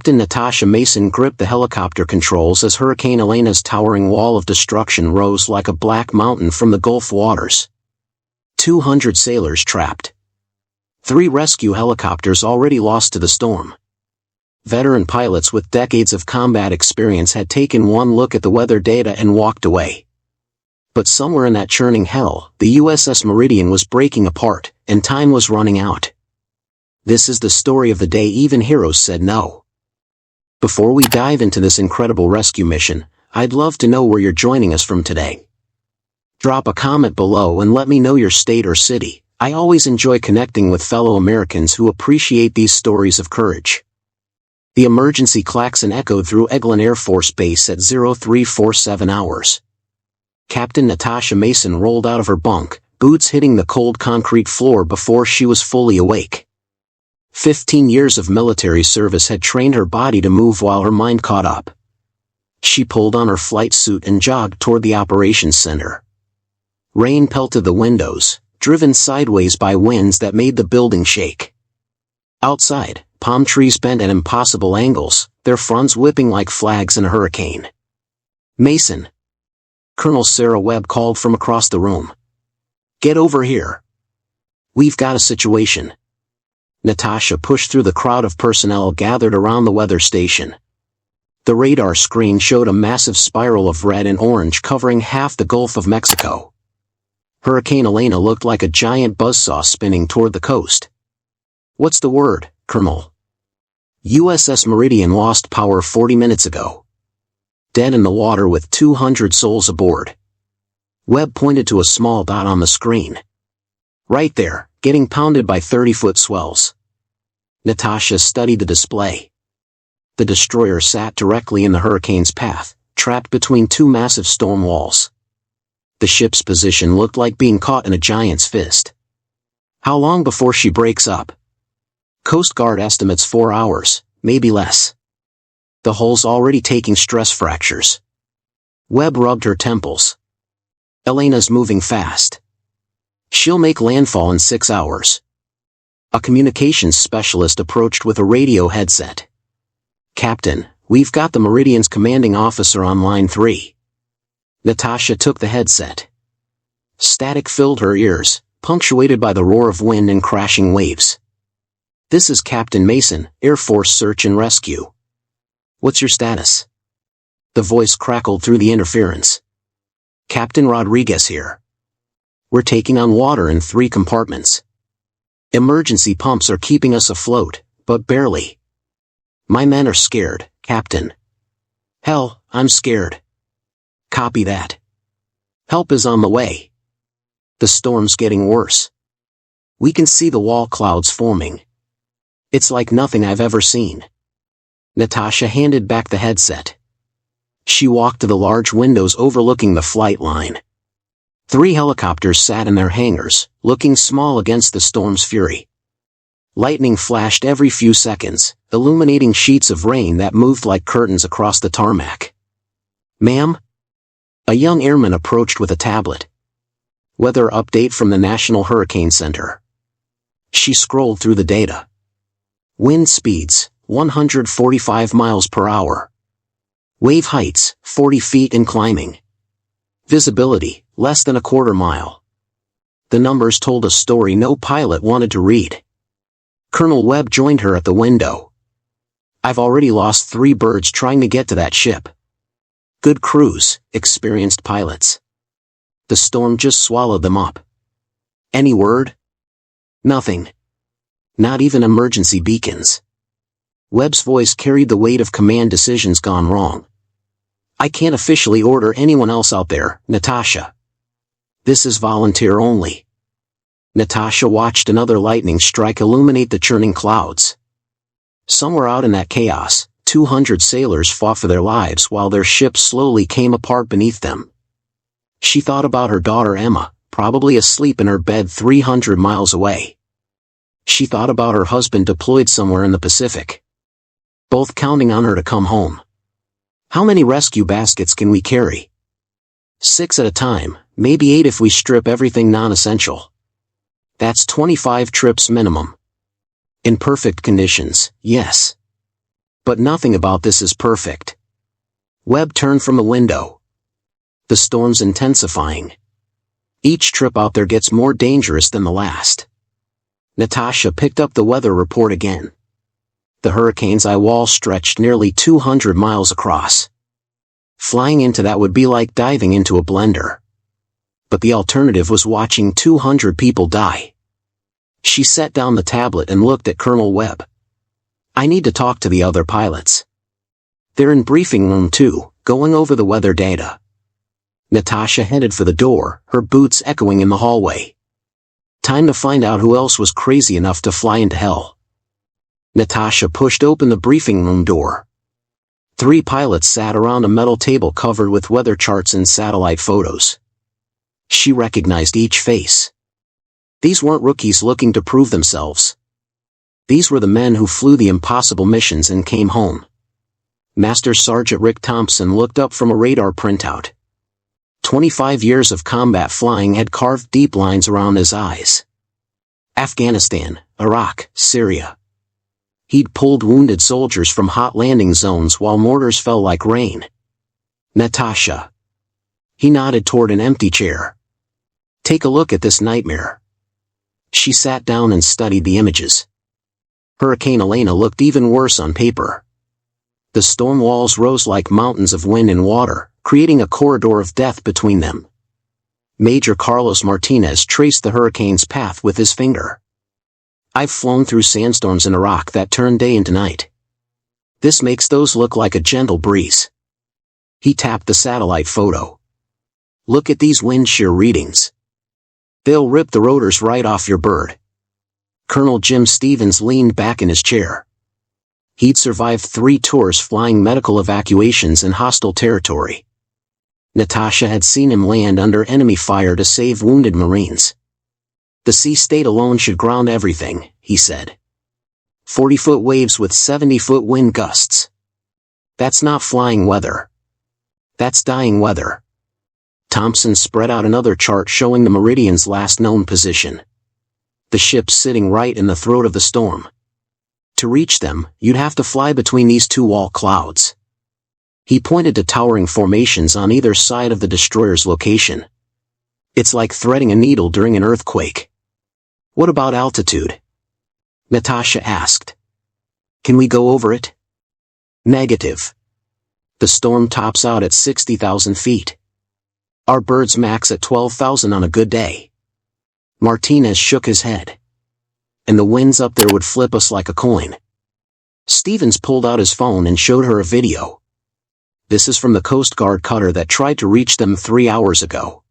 Captain Natasha Mason gripped the helicopter controls as Hurricane Elena's towering wall of destruction rose like a black mountain from the Gulf waters. 200 sailors trapped. 3 rescue helicopters already lost to the storm. Veteran pilots with decades of combat experience had taken one look at the weather data and walked away. But somewhere in that churning hell, the USS Meridian was breaking apart, and time was running out. This is the story of the day even heroes said no. Before we dive into this incredible rescue mission, I'd love to know where you're joining us from today. Drop a comment below and let me know your state or city. I always enjoy connecting with fellow Americans who appreciate these stories of courage. The emergency klaxon echoed through Eglin Air Force Base at 0347 hours. Captain Natasha Mason rolled out of her bunk, boots hitting the cold concrete floor before she was fully awake. 15 years of military service had trained her body to move while her mind caught up. She pulled on her flight suit and jogged toward the operations center. Rain pelted the windows, driven sideways by winds that made the building shake. Outside, palm trees bent at impossible angles, their fronds whipping like flags in a hurricane. "Mason!" Colonel Sarah Webb called from across the room. "Get over here. We've got a situation." Natasha pushed through the crowd of personnel gathered around the weather station. The radar screen showed a massive spiral of red and orange covering half the Gulf of Mexico. Hurricane Elena looked like a giant buzzsaw spinning toward the coast. "What's the word, Colonel?" "USS Meridian lost power 40 minutes ago. Dead in the water with 200 souls aboard." Webb pointed to a small dot on the screen. "Right there, getting pounded by 30-foot swells." Natasha studied the display. The destroyer sat directly in the hurricane's path, trapped between 2 massive storm walls. The ship's position looked like being caught in a giant's fist. "How long before she breaks up?" "Coast Guard estimates 4 hours, maybe less. The hull's already taking stress fractures." Webb rubbed her temples. "Elena's moving fast. She'll make landfall in 6 hours." A communications specialist approached with a radio headset. "Captain, we've got the Meridian's commanding officer on line 3. Natasha took the headset. Static filled her ears, punctuated by the roar of wind and crashing waves. "This is Captain Mason, Air Force Search and Rescue. What's your status?" The voice crackled through the interference. "Captain Rodriguez here. We're taking on water in 3 compartments. Emergency pumps are keeping us afloat, but barely. My men are scared, Captain." "Hell, I'm scared." "Copy that. Help is on the way. The storm's getting worse. We can see the wall clouds forming. It's like nothing I've ever seen." Natasha handed back the headset. She walked to the large windows overlooking the flight line. 3 helicopters sat in their hangars, looking small against the storm's fury. Lightning flashed every few seconds, illuminating sheets of rain that moved like curtains across the tarmac. "Ma'am?" A young airman approached with a tablet. "Weather update from the National Hurricane Center." She scrolled through the data. Wind speeds, 145 miles per hour. Wave heights, 40 feet and climbing. Visibility, less than a quarter mile. The numbers told a story no pilot wanted to read. Colonel Webb joined her at the window. "I've already lost 3 birds trying to get to that ship. Good crews, experienced pilots. The storm just swallowed them up." "Any word?" "Nothing. Not even emergency beacons." Webb's voice carried the weight of command decisions gone wrong. "I can't officially order anyone else out there, Natasha. This is volunteer only." Natasha watched another lightning strike illuminate the churning clouds. Somewhere out in that chaos, 200 sailors fought for their lives while their ship slowly came apart beneath them. She thought about her daughter Emma, probably asleep in her bed 300 miles away. She thought about her husband deployed somewhere in the Pacific, both counting on her to come home. How many rescue baskets can we carry? 6 at a time, maybe 8 if we strip everything non-essential. That's 25 trips minimum. In perfect conditions, yes. But nothing about this is perfect. Webb turned from the window. The storm's intensifying. Each trip out there gets more dangerous than the last. Natasha picked up the weather report again. The hurricane's eye wall stretched nearly 200 miles across. Flying into that would be like diving into a blender. But the alternative was watching 200 people die. She set down the tablet and looked at Colonel Webb. I need to talk to the other pilots. They're in briefing room 2, going over the weather data. Natasha headed for the door, her boots echoing in the hallway. Time to find out who else was crazy enough to fly into hell. Natasha pushed open the briefing room door. 3 pilots sat around a metal table covered with weather charts and satellite photos. She recognized each face. These weren't rookies looking to prove themselves. These were the men who flew the impossible missions and came home. Master Sergeant Rick Thompson looked up from a radar printout. 25 years of combat flying had carved deep lines around his eyes. Afghanistan, Iraq, Syria. He'd pulled wounded soldiers from hot landing zones while mortars fell like rain. Natasha. He nodded toward an empty chair. Take a look at this nightmare. She sat down and studied the images. Hurricane Elena looked even worse on paper. The storm walls rose like mountains of wind and water, creating a corridor of death between them. Major Carlos Martinez traced the hurricane's path with his finger. I've flown through sandstorms in Iraq that turn day into night. This makes those look like a gentle breeze. He tapped the satellite photo. Look at these wind shear readings. They'll rip the rotors right off your bird. Colonel Jim Stevens leaned back in his chair. He'd survived 3 tours flying medical evacuations in hostile territory. Natasha had seen him land under enemy fire to save wounded Marines. The sea state alone should ground everything, he said. 40-foot waves with 70-foot wind gusts. That's not flying weather. That's dying weather. Thompson spread out another chart showing the Meridian's last known position. The ship's sitting right in the throat of the storm. To reach them, you'd have to fly between these 2 wall clouds. He pointed to towering formations on either side of the destroyer's location. It's like threading a needle during an earthquake. What about altitude? Natasha asked. Can we go over it? Negative. The storm tops out at 60,000 feet. Our birds max at 12,000 on a good day. Martinez shook his head. And the winds up there would flip us like a coin. Stevens pulled out his phone and showed her a video. This is from the Coast Guard cutter that tried to reach them 3 hours ago.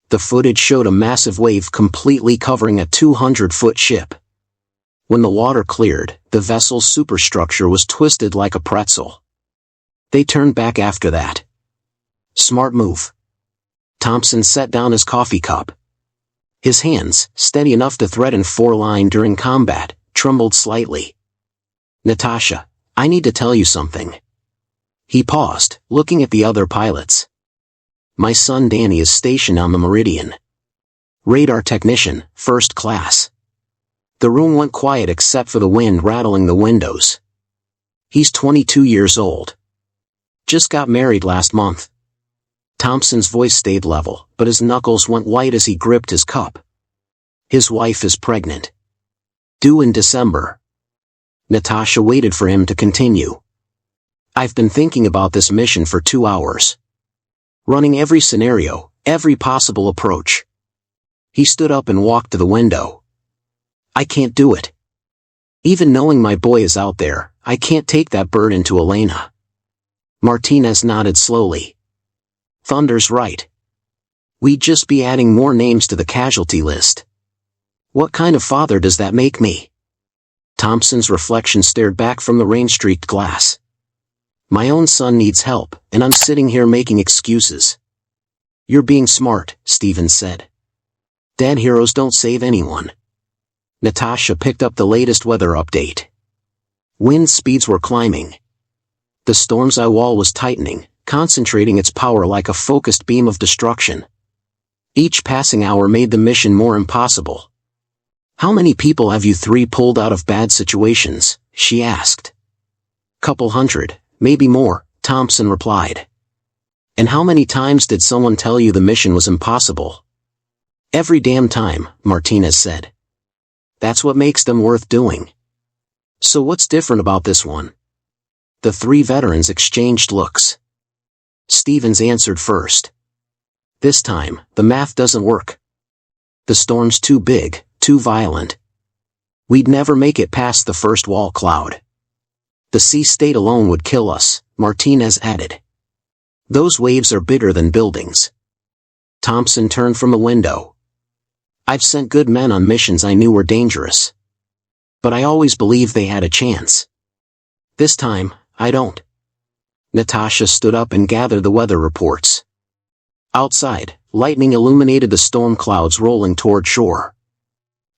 The footage showed a massive wave completely covering a 200-foot ship. When the water cleared, the vessel's superstructure was twisted like a pretzel. They turned back after that. Smart move. Thompson set down his coffee cup. His hands, steady enough to threaten 4-line during combat, trembled slightly. Natasha, I need to tell you something. He paused, looking at the other pilots. My son Danny is stationed on the Meridian. Radar technician, first class. The room went quiet except for the wind rattling the windows. He's 22 years old. Just got married last month. Thompson's voice stayed level, but his knuckles went white as he gripped his cup. His wife is pregnant. Due in December. Natasha waited for him to continue. I've been thinking about this mission for 2 hours. Running every scenario, every possible approach. He stood up and walked to the window. I can't do it. Even knowing my boy is out there, I can't take that bird into Elena. Martinez nodded slowly. Thunder's right. We'd just be adding more names to the casualty list. What kind of father does that make me? Thompson's reflection stared back from the rain-streaked glass. My own son needs help, and I'm sitting here making excuses. You're being smart, Stevens said. Dead heroes don't save anyone. Natasha picked up the latest weather update. Wind speeds were climbing. The storm's eye wall was tightening, concentrating its power like a focused beam of destruction. Each passing hour made the mission more impossible. How many people have you 3 pulled out of bad situations? She asked. Couple hundred, maybe more, Thompson replied. And how many times did someone tell you the mission was impossible? Every damn time, Martinez said. That's what makes them worth doing. So what's different about this one? The three veterans exchanged looks. Stevens answered first. This time, the math doesn't work. The storm's too big, too violent. We'd never make it past the first wall cloud. The sea state alone would kill us, Martinez added. Those waves are bigger than buildings. Thompson turned from the window. I've sent good men on missions I knew were dangerous. But I always believed they had a chance. This time, I don't. Natasha stood up and gathered the weather reports. Outside, lightning illuminated the storm clouds rolling toward shore.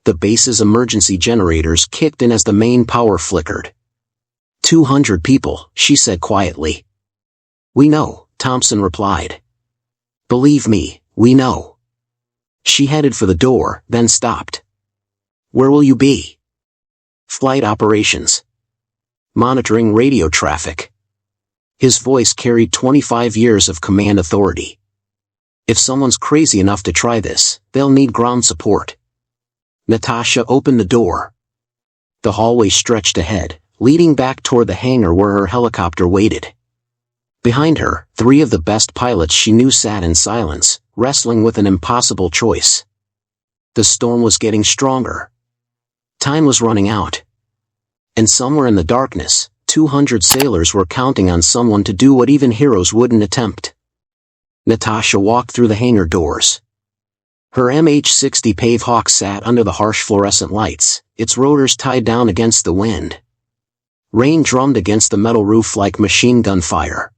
The base's emergency generators kicked in as the main power flickered. 200 people, she said quietly. We know, Thompson replied. Believe me, we know. She headed for the door, then stopped. Where will you be? Flight operations. Monitoring radio traffic. His voice carried 25 years of command authority. If someone's crazy enough to try this, they'll need ground support. Natasha opened the door. The hallway stretched ahead, leading back toward the hangar where her helicopter waited. Behind her, three of the best pilots she knew sat in silence, wrestling with an impossible choice. The storm was getting stronger. Time was running out. And somewhere in the darkness, 200 sailors were counting on someone to do what even heroes wouldn't attempt. Natasha walked through the hangar doors. Her MH-60 Pave Hawk sat under the harsh fluorescent lights, its rotors tied down against the wind. Rain drummed against the metal roof like machine gun fire.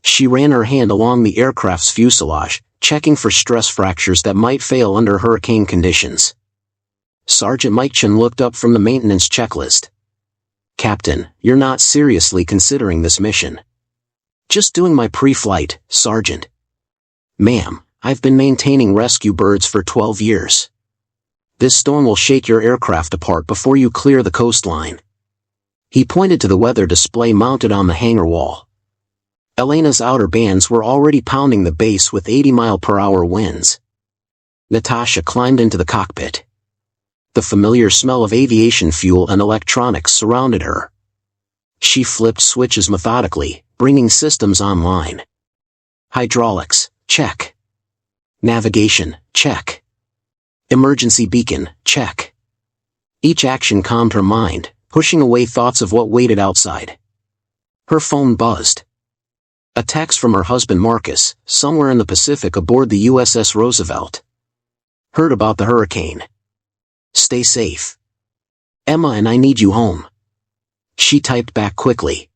She ran her hand along the aircraft's fuselage, checking for stress fractures that might fail under hurricane conditions. Sergeant Meichen looked up from the maintenance checklist. Captain, you're not seriously considering this mission. Just doing my pre-flight, Sergeant. Ma'am, I've been maintaining rescue birds for 12 years. This storm will shake your aircraft apart before you clear the coastline. He pointed to the weather display mounted on the hangar wall. Elena's outer bands were already pounding the base with 80-mile-per-hour winds. Natasha climbed into the cockpit. The familiar smell of aviation fuel and electronics surrounded her. She flipped switches methodically, bringing systems online. Hydraulics, check. Navigation, check. Emergency beacon, check. Each action calmed her mind, pushing away thoughts of what waited outside. Her phone buzzed. A text from her husband Marcus, somewhere in the Pacific aboard the USS Roosevelt. Heard about the hurricane. Stay safe. Emma and I need you home. She typed back quickly.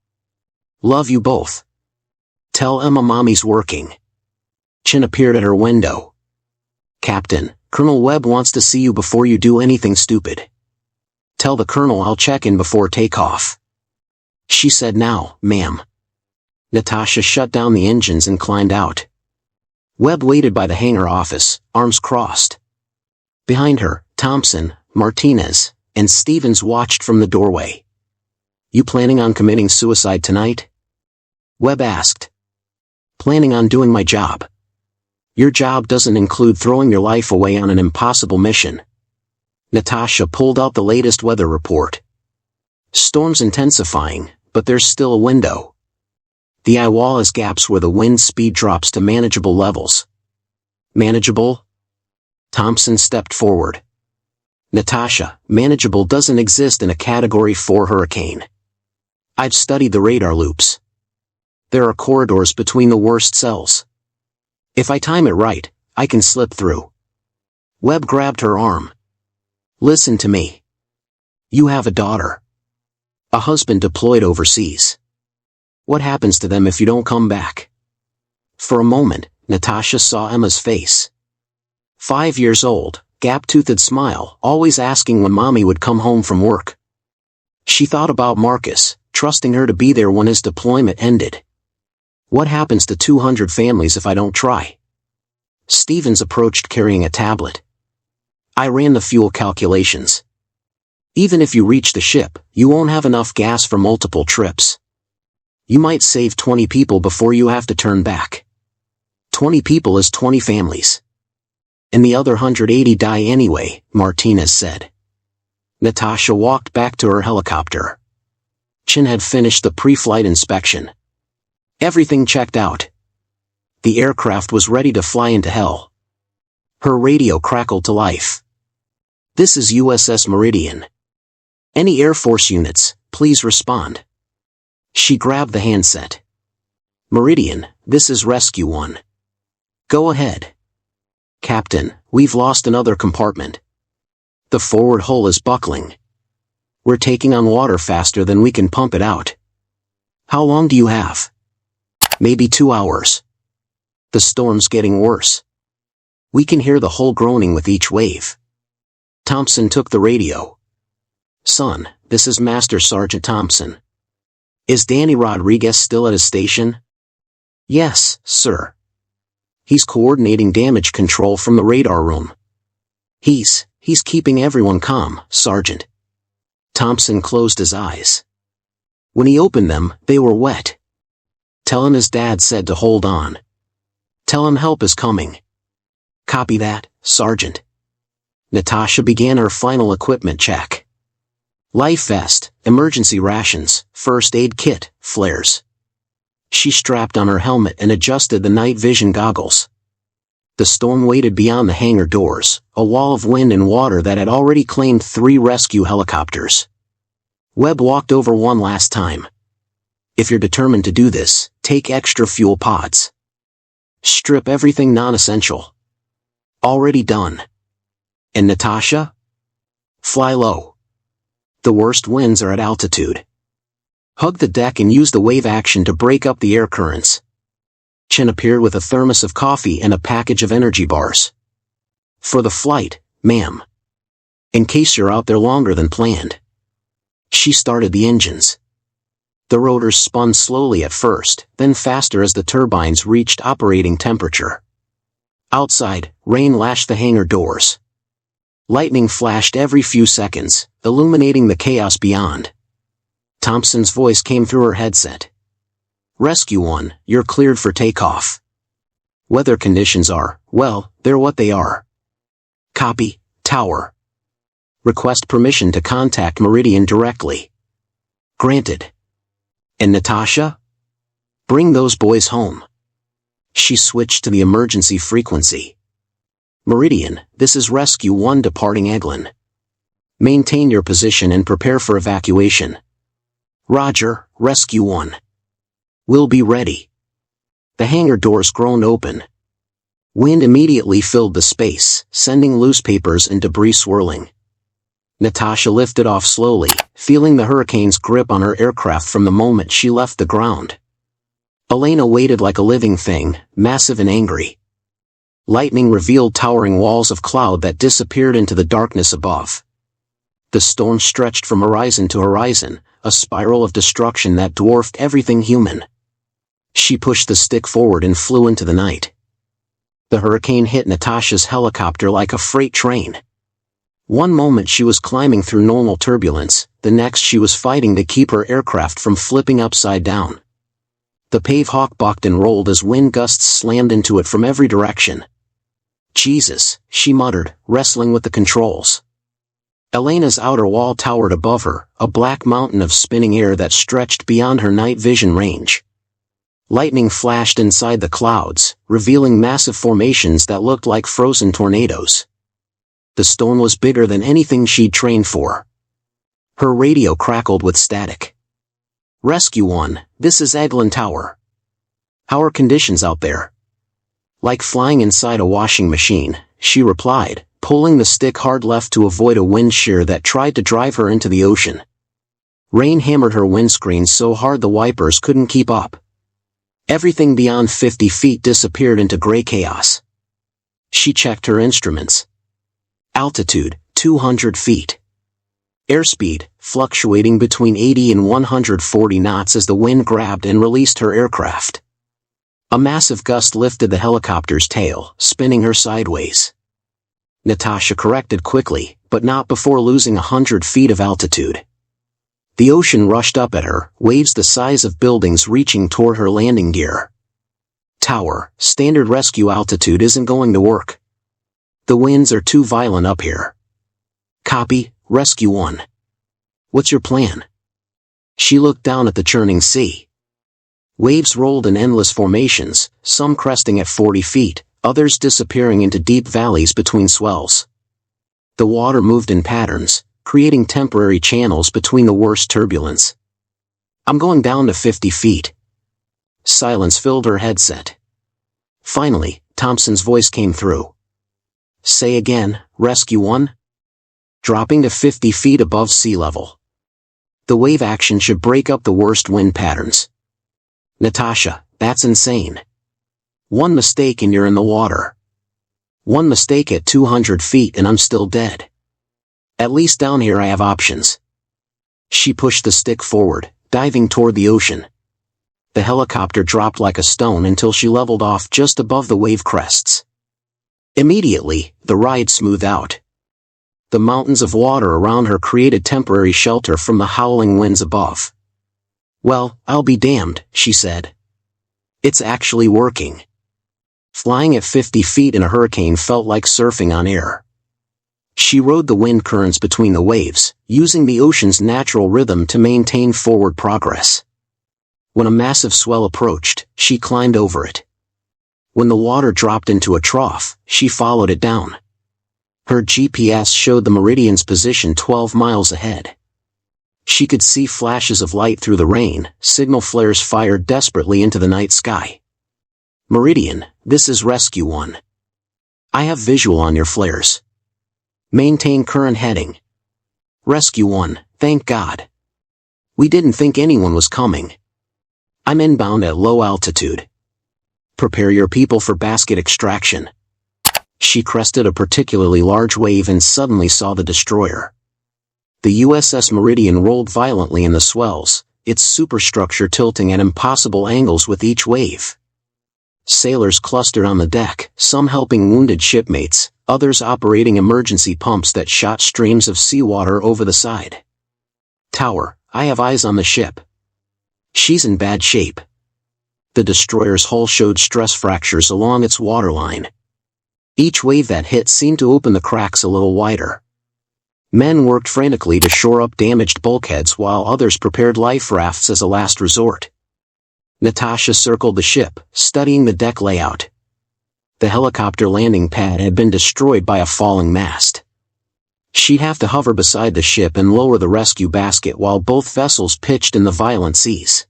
Love you both. Tell Emma Mommy's working. Chin appeared at her window. Captain, Colonel Webb wants to see you before you do anything stupid. Tell the Colonel I'll check in before takeoff. She said now, ma'am. Natasha shut down the engines and climbed out. Webb waited by the hangar office, arms crossed. Behind her, Thompson, Martinez, and Stevens watched from the doorway. You planning on committing suicide tonight? Webb asked. Planning on doing my job. Your job doesn't include throwing your life away on an impossible mission. Natasha pulled out the latest weather report. Storm's intensifying, but there's still a window. The eye wall has gaps where the wind speed drops to manageable levels. Manageable? Thompson stepped forward. Natasha, manageable doesn't exist in a Category 4 hurricane. I've studied the radar loops. There are corridors between the worst cells. If I time it right, I can slip through. Webb grabbed her arm. Listen to me. You have a daughter. A husband deployed overseas. What happens to them if you don't come back? For a moment, Natasha saw Emma's face. 5 years old, gap-toothed smile, always asking when Mommy would come home from work. She thought about Marcus, trusting her to be there when his deployment ended. What happens to 200 families if I don't try? Stevens approached carrying a tablet. I ran the fuel calculations. Even if you reach the ship, you won't have enough gas for multiple trips. You might save 20 people before you have to turn back. 20 people is 20 families. And the other 180 die anyway, Martinez said. Natasha walked back to her helicopter. Chin had finished the pre-flight inspection. Everything checked out. The aircraft was ready to fly into hell. Her radio crackled to life. This is USS Meridian. Any Air Force units, please respond. She grabbed the handset. Meridian, this is Rescue 1. Go ahead. Captain, we've lost another compartment. The forward hull is buckling. We're taking on water faster than we can pump it out. How long do you have? Maybe 2 hours. The storm's getting worse. We can hear the hull groaning with each wave. Thompson took the radio. Son, this is Master Sergeant Thompson. Is Danny Rodriguez still at his station? Yes, sir. He's coordinating damage control from the radar room. He's keeping everyone calm, Sergeant. Thompson closed his eyes. When he opened them, they were wet. Tell him his dad said to hold on. Tell him help is coming. Copy that, Sergeant. Natasha began her final equipment check. Life vest, emergency rations, first aid kit, flares. She strapped on her helmet and adjusted the night vision goggles. The storm waited beyond the hangar doors, a wall of wind and water that had already claimed 3 rescue helicopters. Webb walked over one last time. If you're determined to do this, take extra fuel pods. Strip everything non-essential. Already done. And Natasha? Fly low. The worst winds are at altitude. Hug the deck and use the wave action to break up the air currents. Chin appeared with a thermos of coffee and a package of energy bars. For the flight, ma'am. In case you're out there longer than planned. She started the engines. The rotors spun slowly at first, then faster as the turbines reached operating temperature. Outside, rain lashed the hangar doors. Lightning flashed every few seconds, illuminating the chaos beyond. Thompson's voice came through her headset. Rescue 1, you're cleared for takeoff. Weather conditions are, well, they're what they are. Copy, Tower. Request permission to contact Meridian directly. Granted. And Natasha? Bring those boys home. She switched to the emergency frequency. Meridian, this is Rescue 1 departing Eglin. Maintain your position and prepare for evacuation. Roger, Rescue 1. We'll be ready. The hangar doors groaned open. Wind immediately filled the space, sending loose papers and debris swirling. Natasha lifted off slowly, feeling the hurricane's grip on her aircraft from the moment she left the ground. Elena waited like a living thing, massive and angry. Lightning revealed towering walls of cloud that disappeared into the darkness above. The storm stretched from horizon to horizon, a spiral of destruction that dwarfed everything human. She pushed the stick forward and flew into the night. The hurricane hit Natasha's helicopter like a freight train. One moment she was climbing through normal turbulence, the next she was fighting to keep her aircraft from flipping upside down. The Pavehawk bucked and rolled as wind gusts slammed into it from every direction. Jesus, she muttered, wrestling with the controls. Elena's outer wall towered above her, a black mountain of spinning air that stretched beyond her night vision range. Lightning flashed inside the clouds, revealing massive formations that looked like frozen tornadoes. The storm was bigger than anything she'd trained for. Her radio crackled with static. Rescue 1, this is Eglin Tower. How are conditions out there? Like flying inside a washing machine, she replied, pulling the stick hard left to avoid a wind shear that tried to drive her into the ocean. Rain hammered her windscreen so hard the wipers couldn't keep up. Everything beyond 50 feet disappeared into gray chaos. She checked her instruments. Altitude, 200 feet. Airspeed, fluctuating between 80 and 140 knots as the wind grabbed and released her aircraft. A massive gust lifted the helicopter's tail, spinning her sideways. Natasha corrected quickly, but not before losing 100 feet of altitude. The ocean rushed up at her, waves the size of buildings reaching toward her landing gear. Tower, standard rescue altitude isn't going to work. The winds are too violent up here. Copy, Rescue 1. What's your plan? She looked down at the churning sea. Waves rolled in endless formations, some cresting at 40 feet, others disappearing into deep valleys between swells. The water moved in patterns, creating temporary channels between the worst turbulence. I'm going down to 50 feet. Silence filled her headset. Finally, Thompson's voice came through. Say again, Rescue 1? Dropping to 50 feet above sea level. The wave action should break up the worst wind patterns. Natasha, that's insane. One mistake and you're in the water. One mistake at 200 feet and I'm still dead. At least down here I have options. She pushed the stick forward, diving toward the ocean. The helicopter dropped like a stone until she leveled off just above the wave crests. Immediately, the ride smoothed out. The mountains of water around her created temporary shelter from the howling winds above. Well, I'll be damned, she said. It's actually working. Flying at 50 feet in a hurricane felt like surfing on air. She rode the wind currents between the waves, using the ocean's natural rhythm to maintain forward progress. When a massive swell approached, she climbed over it. When the water dropped into a trough, she followed it down. Her GPS showed the Meridian's position 12 miles ahead. She could see flashes of light through the rain, signal flares fired desperately into the night sky. Meridian, this is Rescue 1. I have visual on your flares. Maintain current heading. Rescue 1, thank God. We didn't think anyone was coming. I'm inbound at low altitude. Prepare your people for basket extraction. She crested a particularly large wave and suddenly saw the destroyer. The USS Meridian rolled violently in the swells, its superstructure tilting at impossible angles with each wave. Sailors clustered on the deck, some helping wounded shipmates, others operating emergency pumps that shot streams of seawater over the side. Tower, I have eyes on the ship. She's in bad shape. The destroyer's hull showed stress fractures along its waterline. Each wave that hit seemed to open the cracks a little wider. Men worked frantically to shore up damaged bulkheads while others prepared life rafts as a last resort. Natasha circled the ship, studying the deck layout. The helicopter landing pad had been destroyed by a falling mast. She'd have to hover beside the ship and lower the rescue basket while both vessels pitched in the violent seas.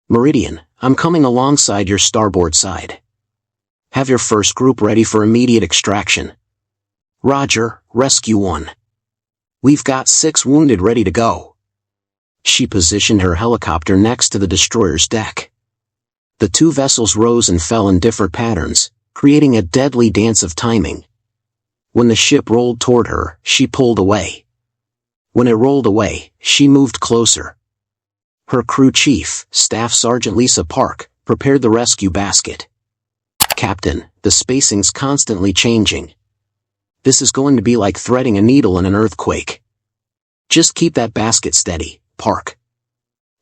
Meridian, I'm coming alongside your starboard side. Have your first group ready for immediate extraction. Roger, Rescue 1. We've got 6 wounded ready to go. She positioned her helicopter next to the destroyer's deck. The 2 vessels rose and fell in different patterns, creating a deadly dance of timing. When the ship rolled toward her, she pulled away. When it rolled away, she moved closer. Her crew chief, Staff Sergeant Lisa Park, prepared the rescue basket. Captain, the spacing's constantly changing. This is going to be like threading a needle in an earthquake. Just keep that basket steady, Park.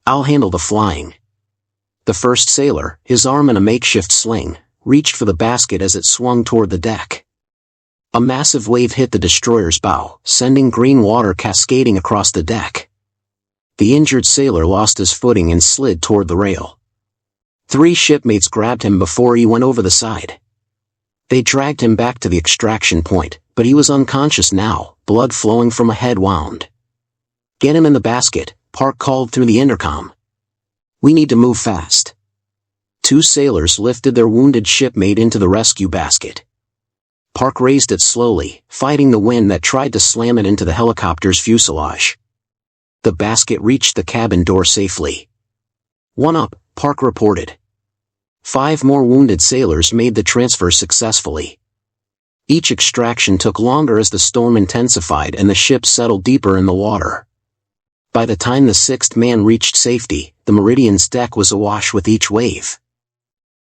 I'll handle the flying. The first sailor, his arm in a makeshift sling, reached for the basket as it swung toward the deck. A massive wave hit the destroyer's bow, sending green water cascading across the deck. The injured sailor lost his footing and slid toward the rail. 3 shipmates grabbed him before he went over the side. They dragged him back to the extraction point, but he was unconscious now, blood flowing from a head wound. Get him in the basket, Park called through the intercom. We need to move fast. 2 sailors lifted their wounded shipmate into the rescue basket. Park raised it slowly, fighting the wind that tried to slam it into the helicopter's fuselage. The basket reached the cabin door safely. "One up," Park reported. 5 more wounded sailors made the transfer successfully. Each extraction took longer as the storm intensified and the ship settled deeper in the water. By the time the 6th man reached safety, the Meridian's deck was awash with each wave.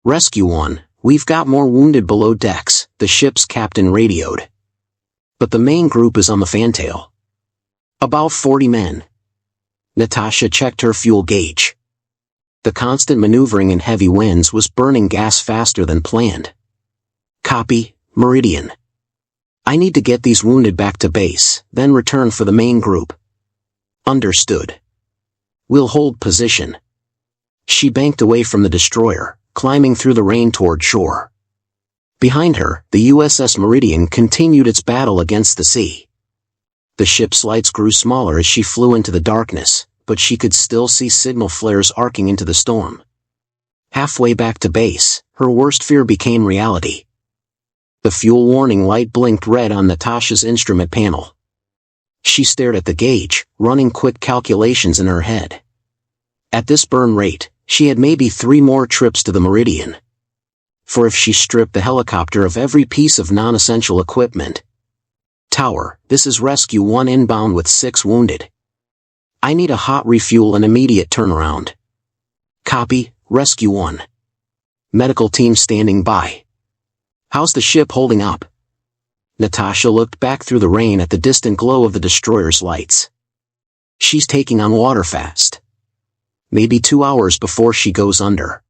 Rescue 1, we've got more wounded below decks, the ship's captain radioed. But the main group is on the fantail. About 40 men. Natasha checked her fuel gauge. The constant maneuvering in heavy winds was burning gas faster than planned. Copy, Meridian. I need to get these wounded back to base, then return for the main group. Understood. We'll hold position. She banked away from the destroyer, climbing through the rain toward shore. Behind her, the USS Meridian continued its battle against the sea. The ship's lights grew smaller as she flew into the darkness, but she could still see signal flares arcing into the storm. Halfway back to base, her worst fear became reality. The fuel warning light blinked red on Natasha's instrument panel. She stared at the gauge, running quick calculations in her head. At this burn rate, she had maybe 3 more trips to the Meridian. For if she stripped the helicopter of every piece of non-essential equipment. Tower, this is Rescue 1 inbound with 6 wounded. I need a hot refuel and immediate turnaround. Copy, Rescue 1. Medical team standing by. How's the ship holding up? Natasha looked back through the rain at the distant glow of the destroyer's lights. She's taking on water fast. Maybe 2 hours before she goes under.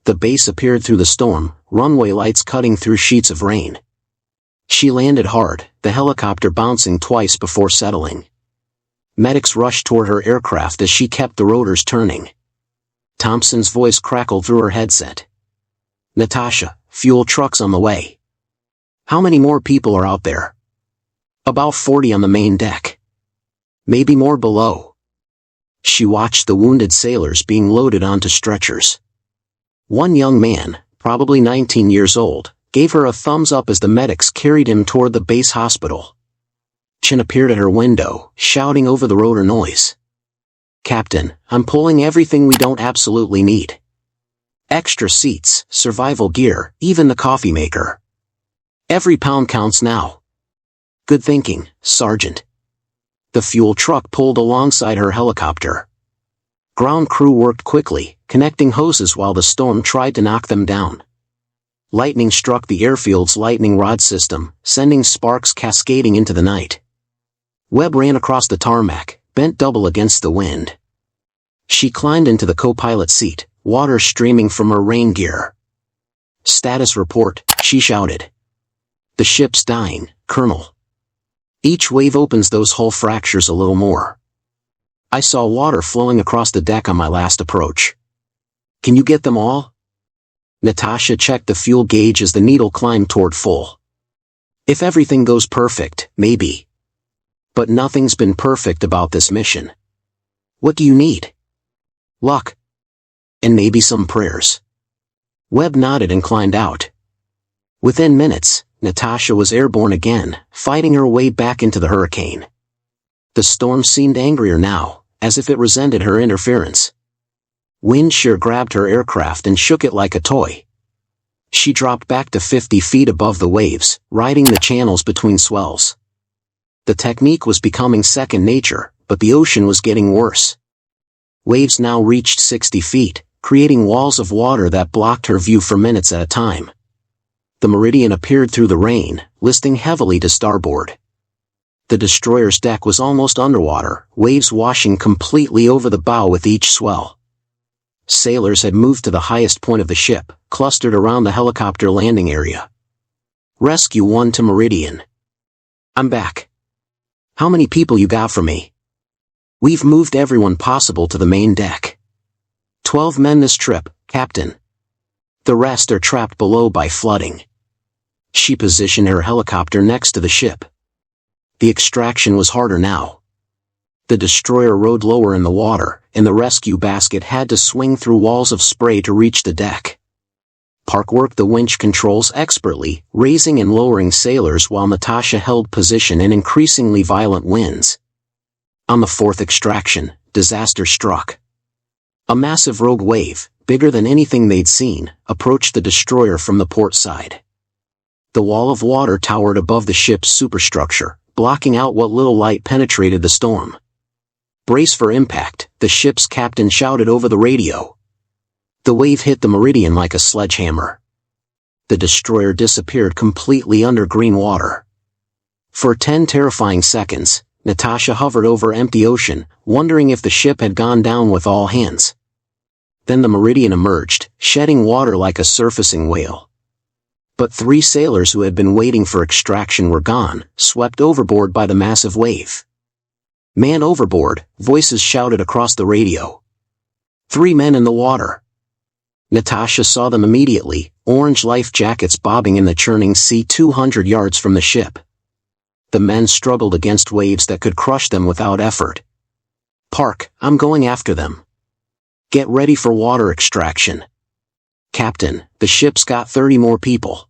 The base appeared through the storm, runway lights cutting through sheets of rain. She landed hard, the helicopter bouncing twice before settling. Medics rushed toward her aircraft as she kept the rotors turning. Thompson's voice crackled through her headset. Natasha, fuel truck's on the way. How many more people are out there? About 40 on the main deck. Maybe more below. She watched the wounded sailors being loaded onto stretchers. One young man, probably 19 years old, gave her a thumbs up as the medics carried him toward the base hospital. Chin appeared at her window, shouting over the rotor noise. Captain, I'm pulling everything we don't absolutely need. Extra seats, survival gear, even the coffee maker. Every pound counts now. Good thinking, Sergeant. The fuel truck pulled alongside her helicopter. Ground crew worked quickly, connecting hoses while the storm tried to knock them down. Lightning struck the airfield's lightning rod system, sending sparks cascading into the night. Webb ran across the tarmac, bent double against the wind. She climbed into the co-pilot seat, water streaming from her rain gear. Status report, she shouted. The ship's dying, Colonel. Each wave opens those hull fractures a little more. I saw water flowing across the deck on my last approach. Can you get them all? Natasha checked the fuel gauge as the needle climbed toward full. If everything goes perfect, maybe. But nothing's been perfect about this mission. What do you need? Luck. And maybe some prayers. Webb nodded and climbed out. Within minutes, Natasha was airborne again, fighting her way back into the hurricane. The storm seemed angrier now, as if it resented her interference. Wind shear grabbed her aircraft and shook it like a toy. She dropped back to 50 feet above the waves, riding the channels between swells. The technique was becoming second nature, but the ocean was getting worse. Waves now reached 60 feet, creating walls of water that blocked her view for minutes at a time. The Meridian appeared through the rain, listing heavily to starboard. The destroyer's deck was almost underwater, waves washing completely over the bow with each swell. Sailors had moved to the highest point of the ship, clustered around the helicopter landing area. Rescue 1 to Meridian. I'm back. How many people you got for me? We've moved everyone possible to the main deck. 12 men this trip, Captain. The rest are trapped below by flooding. She positioned her helicopter next to the ship. The extraction was harder now. The destroyer rode lower in the water, and the rescue basket had to swing through walls of spray to reach the deck. Park worked the winch controls expertly, raising and lowering sailors while Natasha held position in increasingly violent winds. On the fourth extraction, disaster struck. A massive rogue wave, bigger than anything they'd seen, approached the destroyer from the port side. The wall of water towered above the ship's superstructure, blocking out what little light penetrated the storm. Brace for impact, the ship's captain shouted over the radio. The wave hit the Meridian like a sledgehammer. The destroyer disappeared completely under green water. For 10 terrifying seconds, Natasha hovered over empty ocean, wondering if the ship had gone down with all hands. Then the Meridian emerged, shedding water like a surfacing whale. But 3 sailors who had been waiting for extraction were gone, swept overboard by the massive wave. "Man overboard," voices shouted across the radio. 3 men in the water. Natasha saw them immediately, orange life jackets bobbing in the churning sea 200 yards from the ship. The men struggled against waves that could crush them without effort. "Park, I'm going after them. Get ready for water extraction." "Captain, the ship's got 30 more people.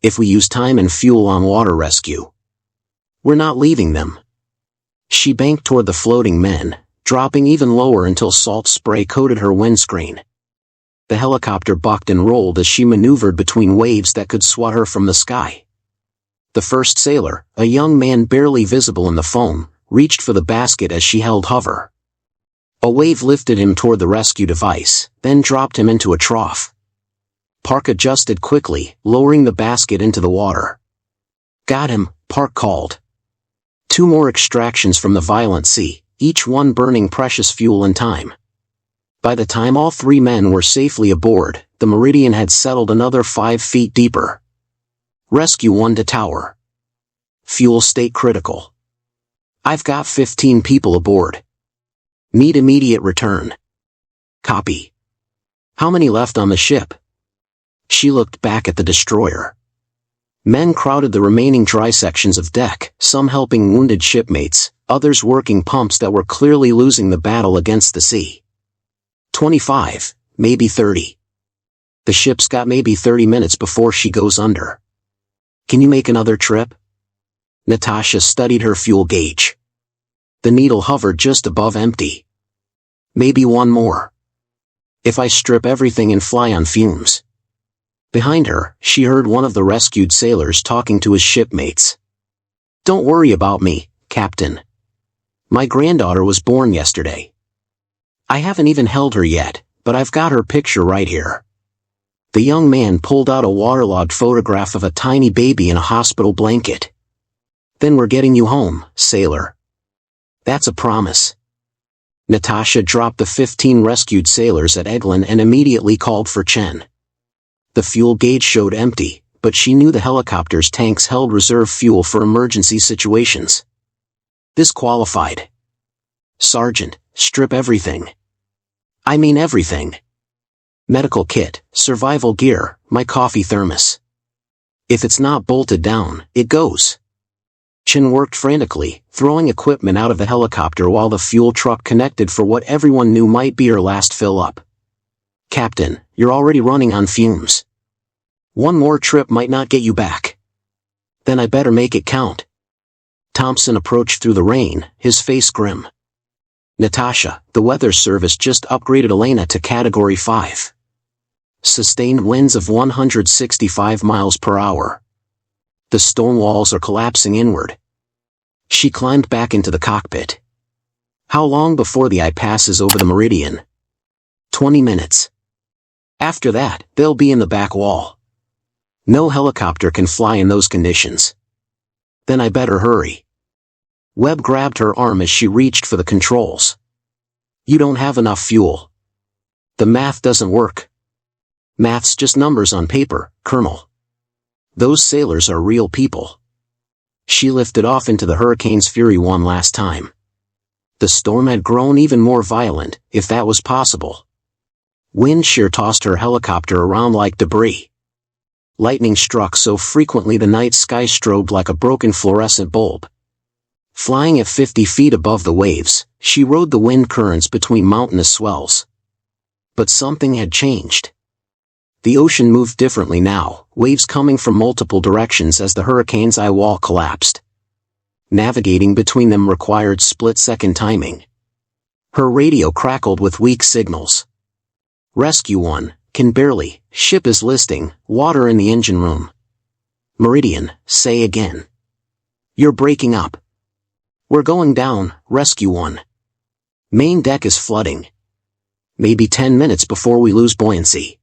If we use time and fuel on water rescue, we're not leaving them." She banked toward the floating men, dropping even lower until salt spray coated her windscreen. The helicopter bucked and rolled as she maneuvered between waves that could swat her from the sky. The first sailor, a young man barely visible in the foam, reached for the basket as she held hover. A wave lifted him toward the rescue device, then dropped him into a trough. Park adjusted quickly, lowering the basket into the water. "Got him," Park called. 2 more extractions from the violent sea, each one burning precious fuel and time. By the time all 3 men were safely aboard, the Meridian had settled another 5 feet deeper. "Rescue 1 to tower. Fuel state critical. I've got 15 people aboard. Need immediate return." "Copy. How many left on the ship?" She looked back at the destroyer. Men crowded the remaining dry sections of deck, some helping wounded shipmates, others working pumps that were clearly losing the battle against the sea. 25, maybe 30. The ship's got maybe 30 minutes before she goes under. "Can you make another trip?" Natasha studied her fuel gauge. The needle hovered just above empty. "Maybe 1 more. If I strip everything and fly on fumes." Behind her, she heard one of the rescued sailors talking to his shipmates. "Don't worry about me, Captain. My granddaughter was born yesterday. I haven't even held her yet, but I've got her picture right here." The young man pulled out a waterlogged photograph of a tiny baby in a hospital blanket. "Then we're getting you home, sailor. That's a promise." Natasha dropped the 15 rescued sailors at Eglin and immediately called for Chen. The fuel gauge showed empty, but she knew the helicopter's tanks held reserve fuel for emergency situations. This qualified. "Sergeant, strip everything. I mean everything. Medical kit, survival gear, my coffee thermos. If it's not bolted down, it goes." Chen worked frantically, throwing equipment out of the helicopter while the fuel truck connected for what everyone knew might be her last fill-up. "Captain, you're already running on fumes. 1 more trip might not get you back." "Then I better make it count." Thompson approached through the rain, his face grim. "Natasha, the weather service just upgraded Elena to Category 5. Sustained winds of 165 miles per hour. The stone walls are collapsing inward." She climbed back into the cockpit. "How long before the eye passes over the Meridian?" 20 minutes. After that, they'll be in the back wall. No helicopter can fly in those conditions." "Then I better hurry." Webb grabbed her arm as she reached for the controls. "You don't have enough fuel. The math doesn't work." "Math's just numbers on paper, Colonel. Those sailors are real people." She lifted off into the hurricane's fury one last time. The storm had grown even more violent, if that was possible. Wind shear tossed her helicopter around like debris. Lightning struck so frequently the night sky strobed like a broken fluorescent bulb. Flying at 50 feet above the waves, she rode the wind currents between mountainous swells. But something had changed. The ocean moved differently now, waves coming from multiple directions as the hurricane's eye wall collapsed. Navigating between them required split-second timing. Her radio crackled with weak signals. "Rescue 1, can barely, ship is listing, water in the engine room." "Meridian, say again." "You're breaking up." "We're going down, Rescue 1. Main deck is flooding. Maybe 10 minutes before we lose buoyancy."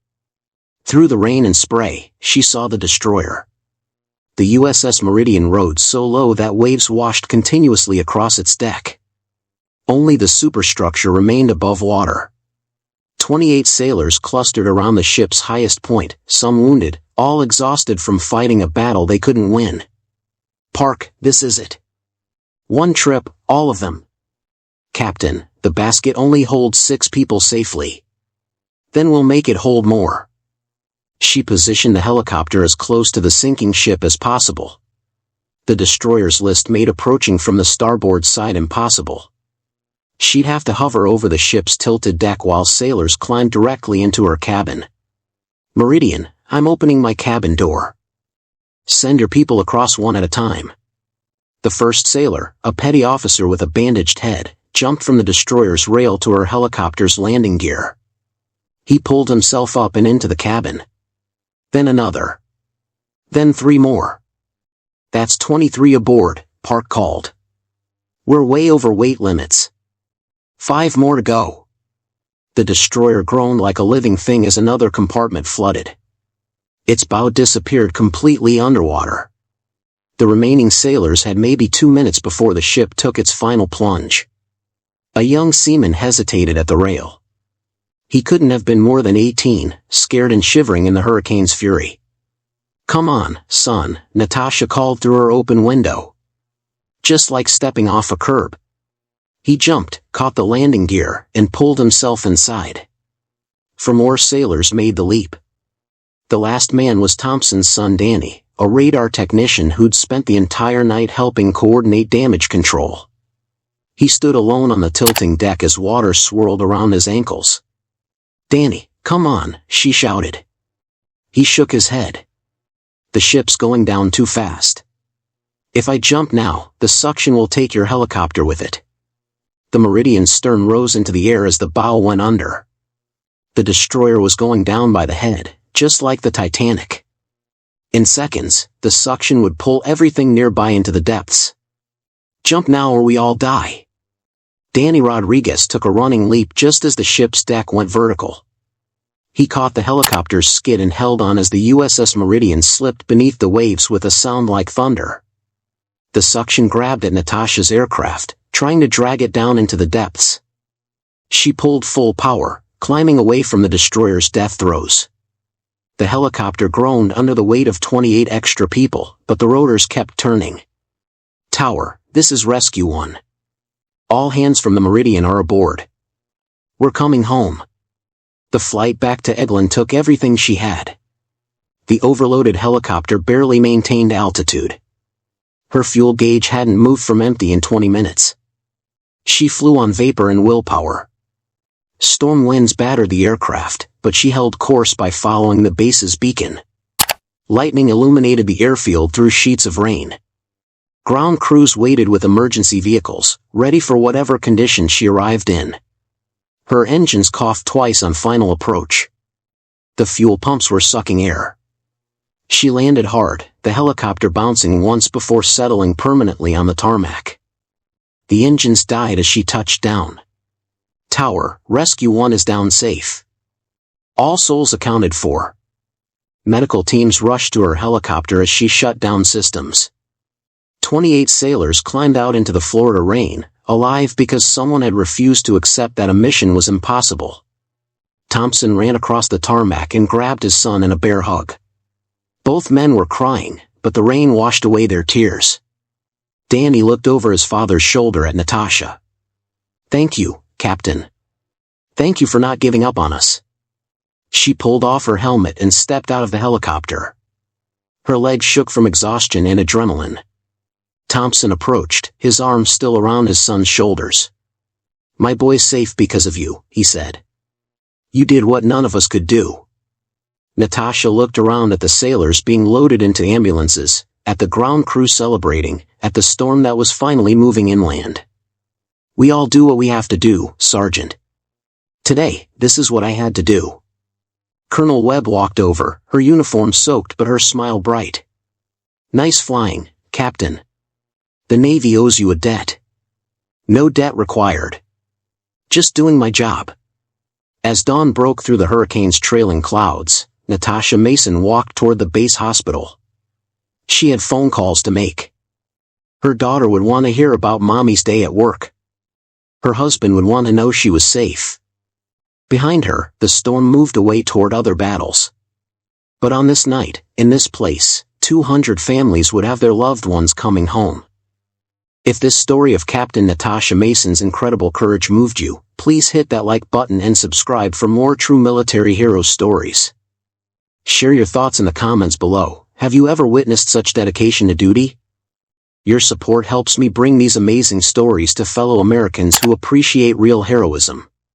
Through the rain and spray, she saw the destroyer. The USS Meridian rode so low that waves washed continuously across its deck. Only the superstructure remained above water. 28 sailors clustered around the ship's highest point, some wounded, all exhausted from fighting a battle they couldn't win. "Park, this is it. One trip, all of them." "Captain, the basket only holds 6 people safely." "Then we'll make it hold more." She positioned the helicopter as close to the sinking ship as possible. The destroyers list made approaching from the starboard side impossible. She'd have to hover over the ship's tilted deck while sailors climbed directly into her cabin. "Meridian, I'm opening my cabin door. Send your people across one at a time." The first sailor, a petty officer with a bandaged head, jumped from the destroyer's rail to her helicopter's landing gear. He pulled himself up and into the cabin. Then another. Then 3 more. "That's 23 aboard," Park called. "We're way over weight limits. 5 more to go." The destroyer groaned like a living thing as another compartment flooded. Its bow disappeared completely underwater. The remaining sailors had maybe 2 minutes before the ship took its final plunge. A young seaman hesitated at the rail. He couldn't have been more than 18, scared and shivering in the hurricane's fury. "Come on, son," Natasha called through her open window. "Just like stepping off a curb." He jumped, caught the landing gear, and pulled himself inside. 4 more sailors made the leap. The last man was Thompson's son Danny, a radar technician who'd spent the entire night helping coordinate damage control. He stood alone on the tilting deck as water swirled around his ankles. "Danny, come on," she shouted. He shook his head. "The ship's going down too fast. If I jump now, the suction will take your helicopter with it." The Meridian's stern rose into the air as the bow went under. The destroyer was going down by the head, just like the Titanic. In seconds, the suction would pull everything nearby into the depths. "Jump now or we all die." Danny Rodriguez took a running leap just as the ship's deck went vertical. He caught the helicopter's skid and held on as the USS Meridian slipped beneath the waves with a sound like thunder. The suction grabbed at Natasha's aircraft, trying to drag it down into the depths. She pulled full power, climbing away from the destroyer's death throes. The helicopter groaned under the weight of 28 extra people, but the rotors kept turning. "Tower, this is Rescue 1. All hands from the Meridian are aboard. We're coming home." The flight back to Eglin took everything she had. The overloaded helicopter barely maintained altitude. Her fuel gauge hadn't moved from empty in 20 minutes. She flew on vapor and willpower. Storm winds battered the aircraft, but she held course by following the base's beacon. Lightning illuminated the airfield through sheets of rain. Ground crews waited with emergency vehicles, ready for whatever condition she arrived in. Her engines coughed twice on final approach. The fuel pumps were sucking air. She landed hard, the helicopter bouncing once before settling permanently on the tarmac. The engines died as she touched down. "Tower, Rescue 1 is down safe. All souls accounted for." Medical teams rushed to her helicopter as she shut down systems. 28 sailors climbed out into the Florida rain, alive because someone had refused to accept that a mission was impossible. Thompson ran across the tarmac and grabbed his son in a bear hug. Both men were crying, but the rain washed away their tears. Danny looked over his father's shoulder at Natasha. "Thank you, Captain. Thank you for not giving up on us." She pulled off her helmet and stepped out of the helicopter. Her legs shook from exhaustion and adrenaline. Thompson approached, his arms still around his son's shoulders. "My boy's safe because of you," he said. "You did what none of us could do." Natasha looked around at the sailors being loaded into ambulances, at the ground crew celebrating, at the storm that was finally moving inland. "We all do what we have to do, Sergeant. Today, this is what I had to do." Colonel Webb walked over, her uniform soaked but her smile bright. "Nice flying, Captain. The Navy owes you a debt." "No debt required. Just doing my job." As dawn broke through the hurricane's trailing clouds, Natasha Mason walked toward the base hospital. She had phone calls to make. Her daughter would want to hear about Mommy's day at work. Her husband would want to know she was safe. Behind her, the storm moved away toward other battles. But on this night, in this place, 200 families would have their loved ones coming home. If this story of Captain Natasha Mason's incredible courage moved you, please hit that like button and subscribe for more true military hero stories. Share your thoughts in the comments below. Have you ever witnessed such dedication to duty? Your support helps me bring these amazing stories to fellow Americans who appreciate real heroism.